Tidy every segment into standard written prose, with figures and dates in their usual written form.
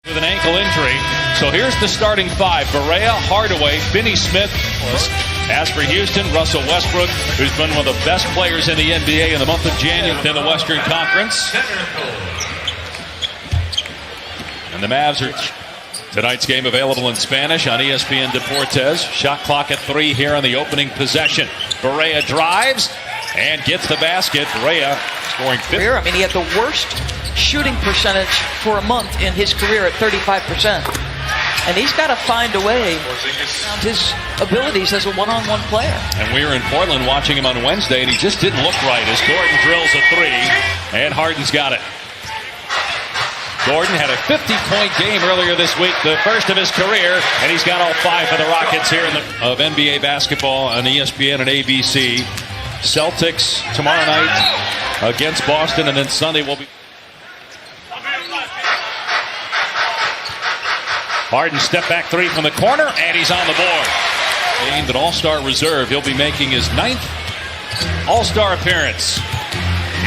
With an ankle injury. So here's the starting five. Barea, Hardaway, Finney Smith. As for Houston, Russell Westbrook, who's been one of the best players in the NBA in the month of January in the Western Conference. And the Mavs are tonight's game available in Spanish on ESPN Deportes. Shot clock at 3 here on the opening possession. Barea drives and gets the basket. Barea scoring 50. I mean, he had the worst shooting percentage for a month in his career at 35%. And he's got to find a way around his abilities as a one-on-one player. And we were in Portland watching him on Wednesday, and he just didn't look right as Gordon drills a 3, and Harden's got it. Gordon had a 50-point game earlier this week, the first of his career, and he's got all 5 for the Rockets here of NBA basketball on ESPN and ABC. Celtics tomorrow night against Boston, and then Sunday will be. Harden step back 3 from the corner, and he's on the board. Named an All-Star reserve. He'll be making his 9th All-Star appearance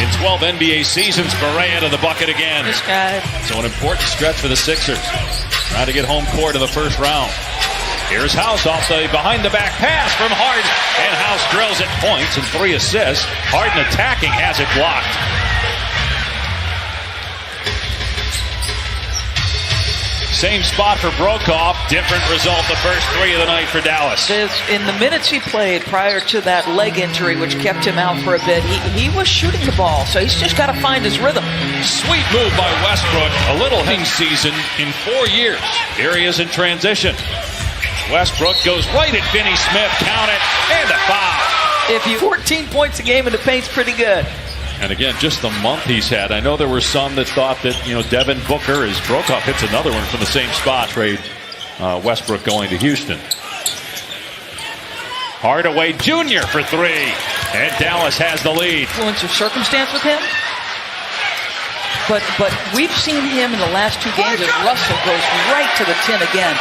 in 12 NBA seasons. Barea to the bucket again. This guy. So an important stretch for the Sixers. Trying to get home court in the first round. Here's House off the behind-the-back pass from Harden. And House drills it, points and 3 assists. Harden attacking, has it blocked. Same spot for Brokoff. Different result the first 3 of the night for Dallas. In the minutes he played prior to that leg injury, which kept him out for a bit, he was shooting the ball, so he's just got to find his rhythm. Sweet move by Westbrook. A little hitting season in 4 years. Here he is in transition. Westbrook goes right at Finney Smith. Count it, and a foul. If you 14 points a game in the paint's pretty good. And again, just the month he's had. I know there were some that thought that, Devin Booker, as Brokoff hits another one from the same spot. Trade Westbrook going to Houston. Hardaway Jr. for 3. And Dallas has the lead. Influence of circumstance with him. But we've seen him in the last 2 games as Russell goes right to the tin again.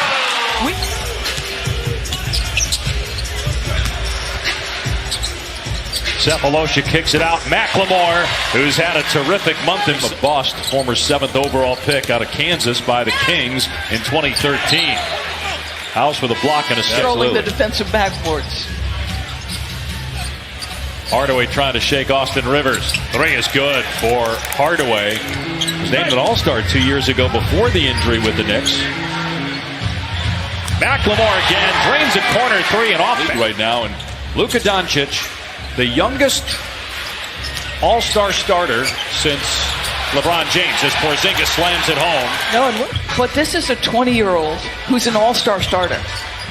Cephalosha kicks it out. McLemore, who's had a terrific month in the bust, former 7th overall pick out of Kansas by the Kings in 2013. House with a block and a step. Controlling the defensive backboards. Hardaway trying to shake Austin Rivers. 3 is good for Hardaway. He was named an All-Star 2 years ago before the injury with the Knicks. McLemore again, drains a corner 3 and off right now. And Luka Doncic, the youngest All-Star starter since LeBron James, as Porzingis slams it home. But this is a 20-year-old who's an All-Star starter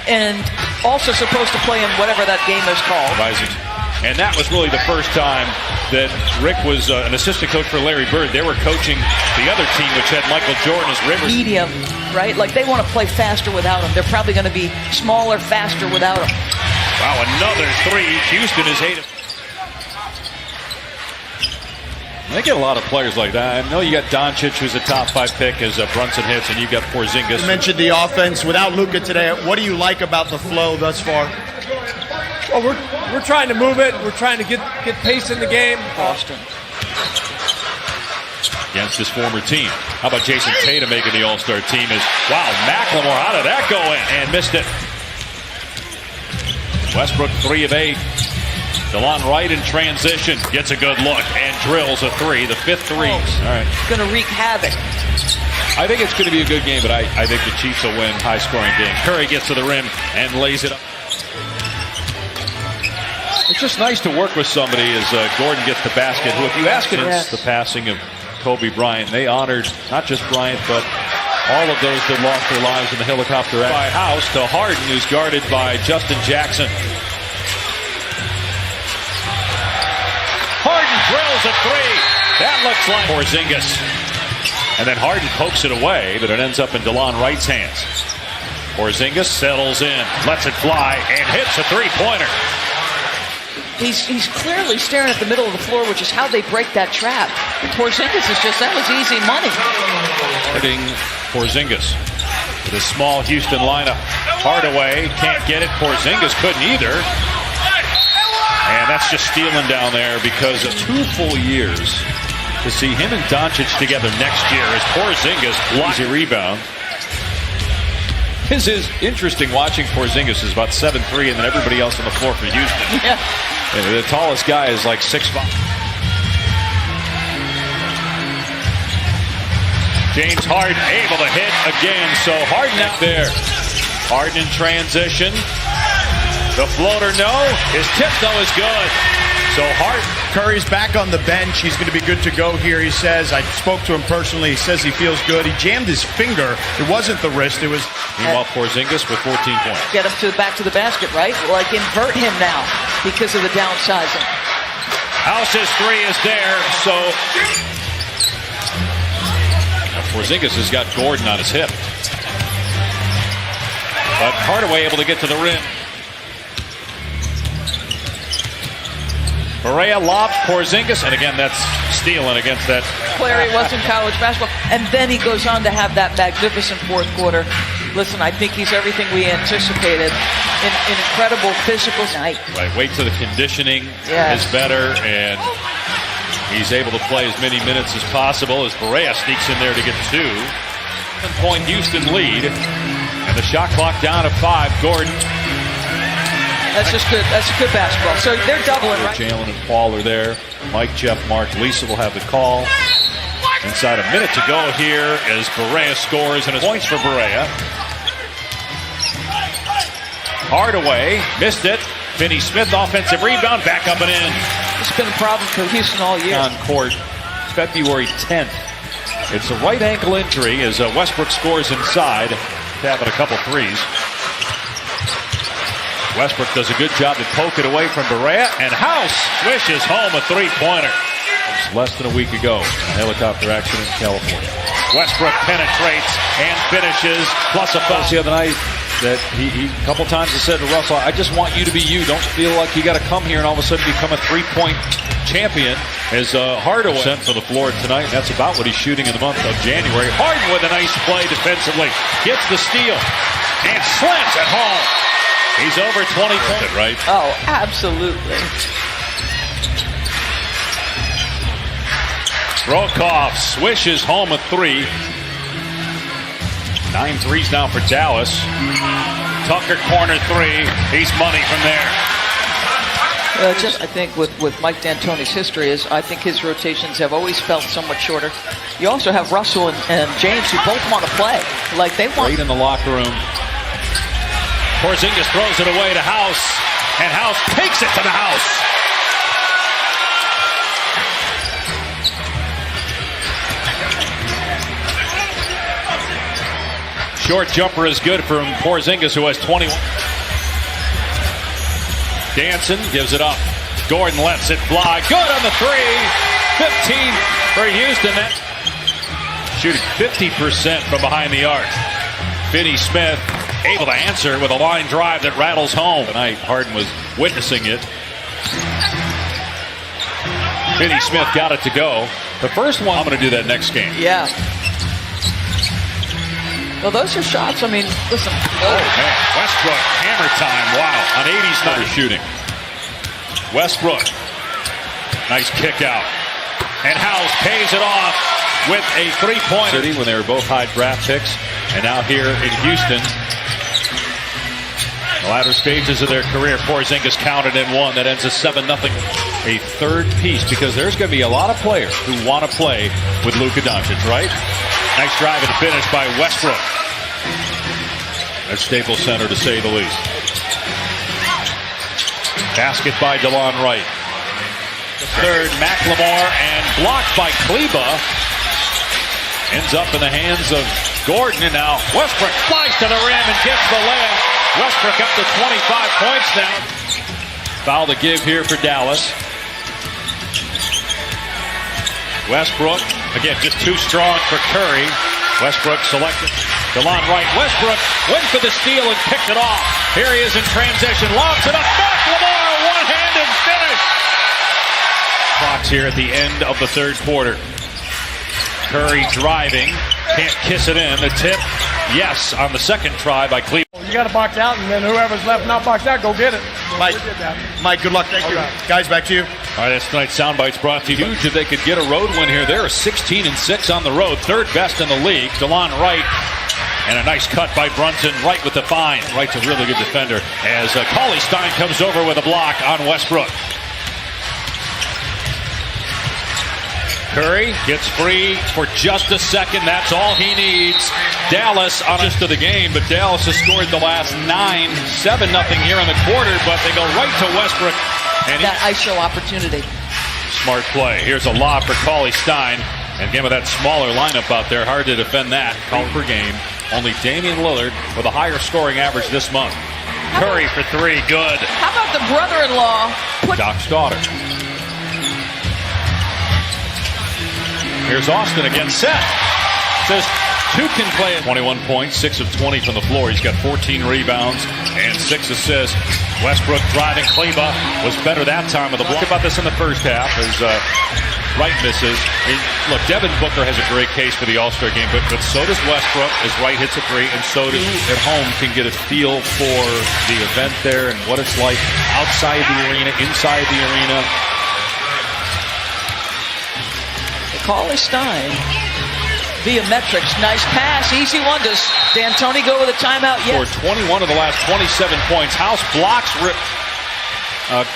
and also supposed to play in whatever that game is called. And that was really the first time that Rick was an assistant coach for Larry Bird. They were coaching the other team, which had Michael Jordan as Rivers. Medium, right? Like they want to play faster without him. They're probably going to be smaller, faster without him. Wow, another 3. Houston is 8. They get a lot of players like that. I know you got Doncic, who's a top 5 pick as Brunson hits, and you got Porzingis. You mentioned the offense without Luka today. What do you like about the flow thus far? Well, we're trying to move it. We're trying to get pace in the game. Boston. Against his former team. How about Jason Tatum making the All-Star team? Wow, McLemore, how did that go in? And missed it. Westbrook 3 of 8. DeLon Wright in transition, gets a good look and drills a 3, the 5th 3. All right. Going to wreak havoc. I think it's going to be a good game, but I think the Chiefs will win. High-scoring game. Curry gets to the rim and lays it up. It's just nice to work with somebody as Gordon gets the basket, who, if you ask it, since the passing of Kobe Bryant, they honored not just Bryant, but all of those that lost their lives in the helicopter by House to Harden, who's guarded by Justin Jackson. Harden drills a 3. That looks like Porzingis. And then Harden pokes it away, but it ends up in DeLon Wright's hands. Porzingis settles in, lets it fly, and hits a 3-pointer. He's clearly staring at the middle of the floor, which is how they break that trap. Porzingis is just, that was easy money. Porzingis with a small Houston lineup. Hardaway can't get it. Porzingis couldn't either. And that's just stealing down there because of 2 full years to see him and Doncic together next year as Porzingis blocks a rebound. This is interesting watching Porzingis is about 7'3", and then everybody else on the floor for Houston. Yeah. And the tallest guy is like 6'5". James Harden able to hit again. So Harden out there. Harden in transition. The floater, no. His tip, though, is good. So Harden. Curry's back on the bench. He's going to be good to go here, he says. I spoke to him personally. He says he feels good. He jammed his finger. It wasn't the wrist. It was... Meanwhile, Porzingis with 14 points. Get him back to the basket, right? Like invert him now because of the downsizing. House's three is there, so... Now Porzingis has got Gordon on his hip. But Hardaway able to get to the rim. Barea lobs Porzingis, and again, that's stealing against that. Player he was in college basketball. And then he goes on to have that magnificent fourth quarter. Listen, I think he's everything we anticipated. An incredible physical night. Right, wait till the conditioning is better, and he's able to play as many minutes as possible as Barea sneaks in there to get 2. 7-point Houston lead, and the shot clock down to 5. Gordon. That's just good. That's good basketball. So they're doubling, right? Jalen and Paul are there. Mike, Jeff, Mark, Lisa will have the call. Inside a minute to go here as Barea scores, and it's points for Barea. Hardaway missed it. Finney Smith offensive rebound, back up and in. It's been a problem for Houston all year. On court, February 10th. It's a right ankle injury as Westbrook scores inside, tapping a couple threes. Westbrook does a good job to poke it away from Barea, and House swishes home a three-pointer. Less than a week ago, a helicopter accident in California. Westbrook penetrates and finishes, plus a foul. The other night that he a couple times has said to Russell, I just want you to be you. Don't feel like you got to come here and all of a sudden become a three-point champion. As Hardaway sent for the floor tonight, and that's about what he's shooting in the month of January. Harden with a nice play defensively, gets the steal, and slams at home. He's over 20 points, right? Oh, absolutely. Brokoff swishes home a 3. 9 threes now for Dallas. Tucker corner 3. He's money from there. I think with Mike D'Antoni's history is I think his rotations have always felt somewhat shorter. You also have Russell and James who both want to play. Like they want. Great in the locker room. Porzingis throws it away to House, and House takes it to the house. Short jumper is good from Porzingis, who has 21. Danson gives it up. Gordon lets it fly. Good on the 3. 15 for Houston. Shooting 50% from behind the arc. Finney Smith able to answer with a line drive that rattles home. Tonight, Harden was witnessing it. Finney Smith got it to go. The first one, I'm going to do that next game. Yeah. Well, those are shots. I mean, listen. Oh, man. Westbrook, hammer time. Wow. On 80s number shooting. Westbrook. Nice kick out. And House pays it off with a three-pointer. When they were both high draft picks. And now here in Houston. The latter stages of their career, Porzingis counted in one. That ends a 7-0. A third piece, because there's going to be a lot of players who want to play with Luka Doncic, right? Nice drive and finish by Westbrook. At Staples Center, to say the least. Basket by DeLon Wright. The third, McLemore, and blocked by Kleba. Ends up in the hands of Gordon, and now Westbrook flies to the rim and gets the layup. Westbrook up to 25 points now. Foul to give here for Dallas. Westbrook, again, just too strong for Curry. Westbrook selected. DeLon Wright. Westbrook went for the steal and picked it off. Here he is in transition. Lobs it up. McLemore, one-handed finish. Clock's here at the end of the third quarter. Curry driving. Can't kiss it in. The tip, yes, on the second try by Cleveland. You got to box out, and then whoever's left not boxed out, go get it. Mike, good luck. Thank you. Guys, back to you. All right, that's tonight's Soundbites brought to you. Huge if they could get a road win here. They're 16-6 on the road, third best in the league. DeLon Wright And a nice cut by Brunson, right with the find. Wright's a really good defender as Cauley-Stein comes over with a block on Westbrook. Curry gets free for just a second. That's all he needs. Dallas on us to the game, but Dallas has scored the last 9, 7-0 here in the quarter, but they go right to Westbrook. And that ISO opportunity. Smart play. Here's a lob for Cauley-Stein. And again, with that smaller lineup out there, hard to defend that. Call per game. Only Damian Lillard with a higher scoring average this month. Curry for 3, good. How about the brother-in-law? Doc's daughter. Here's Austin against Seth. Says 2 can play at 21 points, 6 of 20 from the floor. He's got 14 rebounds and 6 assists. Westbrook driving. Kleba was better that time with a block. About this in the first half as Wright misses. Look, Devin Booker has a great case for the All-Star game, but so does Westbrook as Wright hits a 3, and so does at home can get a feel for the event there and what it's like outside the arena, inside the arena. Cauley-Stein via metrics. Nice pass. Easy one. Does D'Antoni go with a timeout yet? For 21 of the last 27 points. House blocks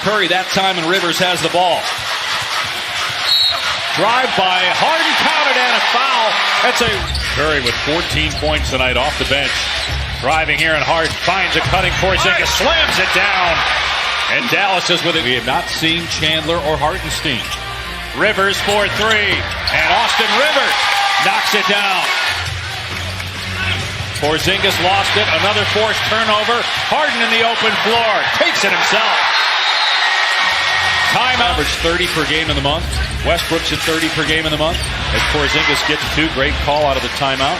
Curry that time, and Rivers has the ball. Drive by Harden, counted, and a foul. That's a Curry with 14 points tonight off the bench. Driving here, and Harden finds a cutting Porzingis, slams it down. And Dallas is with it. We have not seen Chandler or Hartenstein. Rivers for 3, and Austin Rivers knocks it down. Porzingis lost it, another forced turnover. Harden in the open floor, takes it himself. Timeout. Average 30 per game in the month. Westbrook's at 30 per game in the month. As Porzingis gets 2, great call out of the timeout.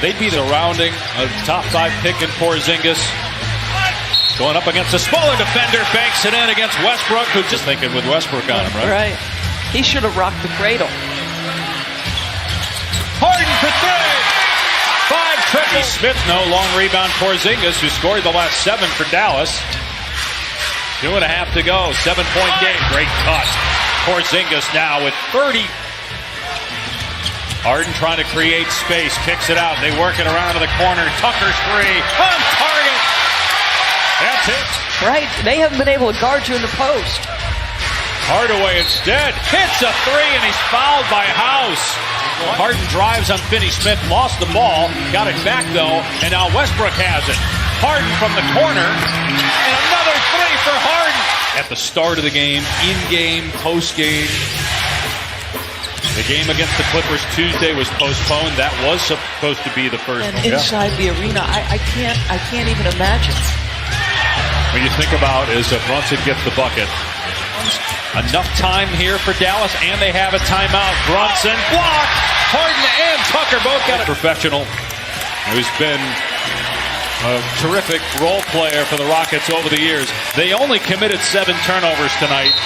They'd be surrounding a top 5 pick in Porzingis. Going up against a smaller defender, banks it in against Westbrook, who's just thinking with Westbrook on him, right? Right. He should have rocked the cradle. Harden for 3. 5 triples. Smith, no long rebound. Porzingis, who scored the last 7 for Dallas. 2.5 to go. 7-point game. Great cut. Porzingis now with 30. Harden trying to create space. Kicks it out. They work it around to the corner. Tucker's 3. On target. That's it. Right. They haven't been able to guard you in the post. Hardaway instead hits a 3, and he's fouled by House. Harden drives on Finney-Smith, lost the ball, got it back though, and now Westbrook has it. Harden from the corner, and another 3 for Harden. At the start of the game, in-game, post-game. The game against the Clippers Tuesday was postponed. That was supposed to be the first and one. Inside the arena, I can't even imagine. When you think about is if Brunson gets the bucket. Enough time here for Dallas, and they have a timeout. Brunson blocked. Harden and Tucker both got a professional who's been a terrific role player for the Rockets over the years. They only committed 7 turnovers tonight.